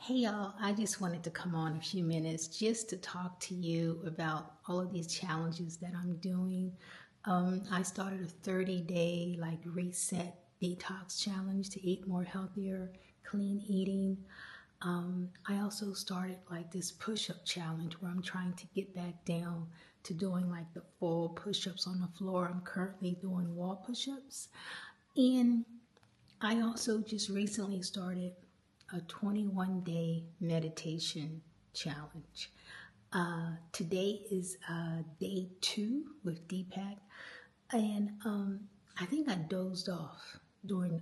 Hey y'all, I just wanted to come on a few minutes just to talk to you about all of these challenges that I'm doing. I started a 30-day reset detox challenge to eat more healthier, clean eating. I also started this push-up challenge where I'm trying to get back down to doing the full push-ups on the floor. I'm currently doing wall push-ups. And I also just recently started a 21-day meditation challenge. Today is day 2 with Deepak, and I think I dozed off during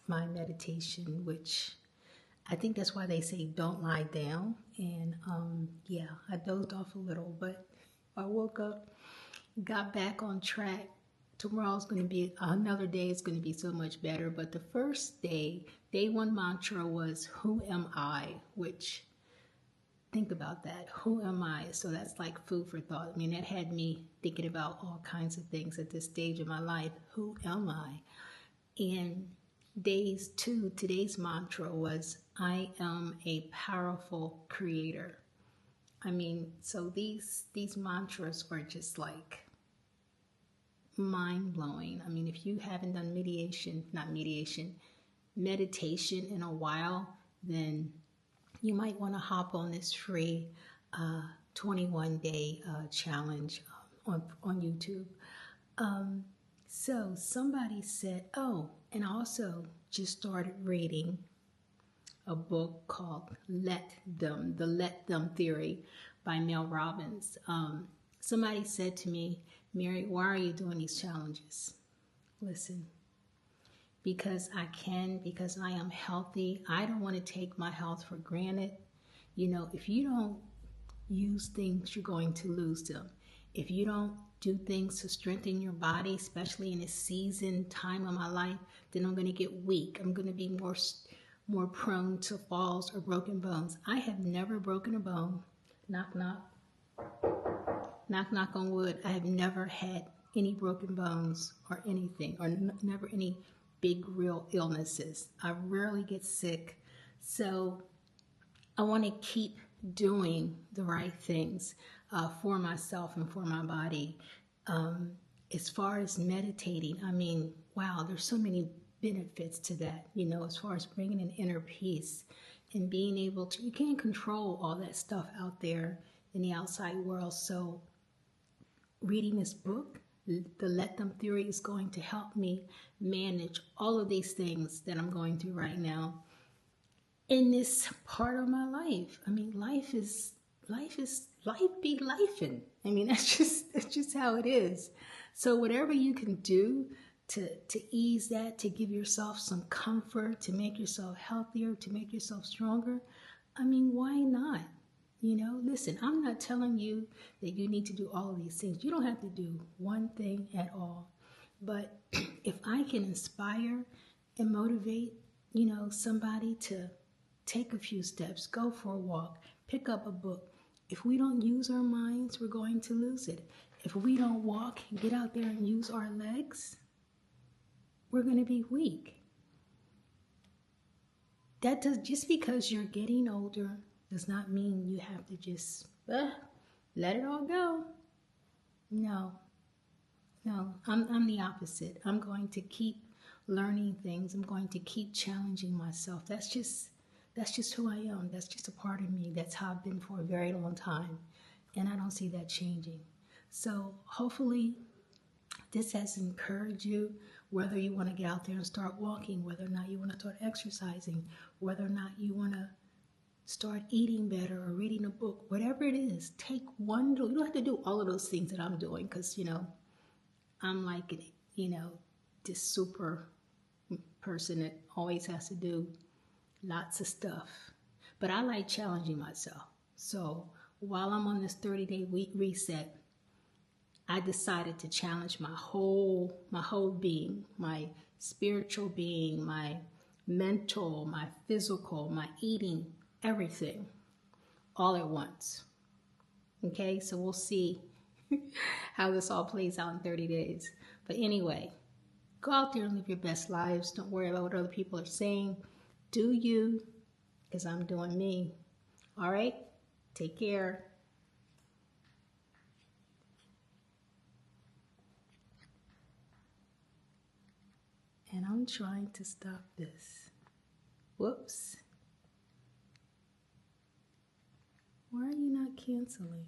my meditation, which I think that's why they say don't lie down. And yeah, I dozed off a little, but I woke up, got back on track. Tomorrow's going to be another day. It's going to be so much better. But the first day, day 1 mantra was, who am I? Which, think about that. Who am I? So that's like food for thought. I mean, that had me thinking about all kinds of things at this stage of my life. Who am I? And days 2, today's mantra was, I am a powerful creator. I mean, so these mantras were just mind-blowing. I mean, if you haven't done meditation in a while, then you might want to hop on this free 21-day challenge on YouTube. So somebody said, oh, and I also just started reading a book called the Let Them Theory by Mel Robbins. Somebody said to me, Mary, why are you doing these challenges? Listen, because I can, because I am healthy. I don't want to take my health for granted. You know, if you don't use things, you're going to lose them. If you don't do things to strengthen your body, especially in this time of my life, then I'm going to get weak. I'm going to be more prone to falls or broken bones. I have never broken a bone. Knock, knock. Knock, knock on wood. I have never had any broken bones or anything, or never any big, real illnesses. I rarely get sick. So I want to keep doing the right things for myself and for my body. As far as meditating, I mean, wow, there's so many benefits to that, you know, as far as bringing an inner peace and being able to, you can't control all that stuff out there in the outside world. So reading this book, the Let Them Theory, is going to help me manage all of these things that I'm going through right now in this part of my life. I mean, life be lifing. I mean, that's just how it is. So whatever you can do to ease that, to give yourself some comfort, to make yourself healthier, to make yourself stronger, I mean, why not? You know, listen, I'm not telling you that you need to do all of these things. You don't have to do one thing at all. But if I can inspire and motivate, you know, somebody to take a few steps, go for a walk, pick up a book. If we don't use our minds, we're going to lose it. If we don't walk and get out there and use our legs, we're going to be weak. Just because you're getting older does not mean you have to just let it all go. No, I'm the opposite. I'm going to keep learning things. I'm going to keep challenging myself. That's just who I am. That's just a part of me. That's how I've been for a very long time. And I don't see that changing. So hopefully this has encouraged you, whether you want to get out there and start walking, whether or not you want to start exercising, whether or not you want to start eating better or reading a book, whatever it is, take one little. You don't have to do all of those things that I'm doing because, you know, I'm like, you know, this super person that always has to do lots of stuff. But I like challenging myself. So while I'm on this 30-day week reset, I decided to challenge my whole being, my spiritual being, my mental, my physical, my eating, everything, all at once. Okay, so we'll see how this all plays out in 30 days. But anyway, go out there and live your best lives. Don't worry about what other people are saying. Do you, because I'm doing me. All right? Take care. And I'm trying to stop this. Whoops. Why are you not canceling?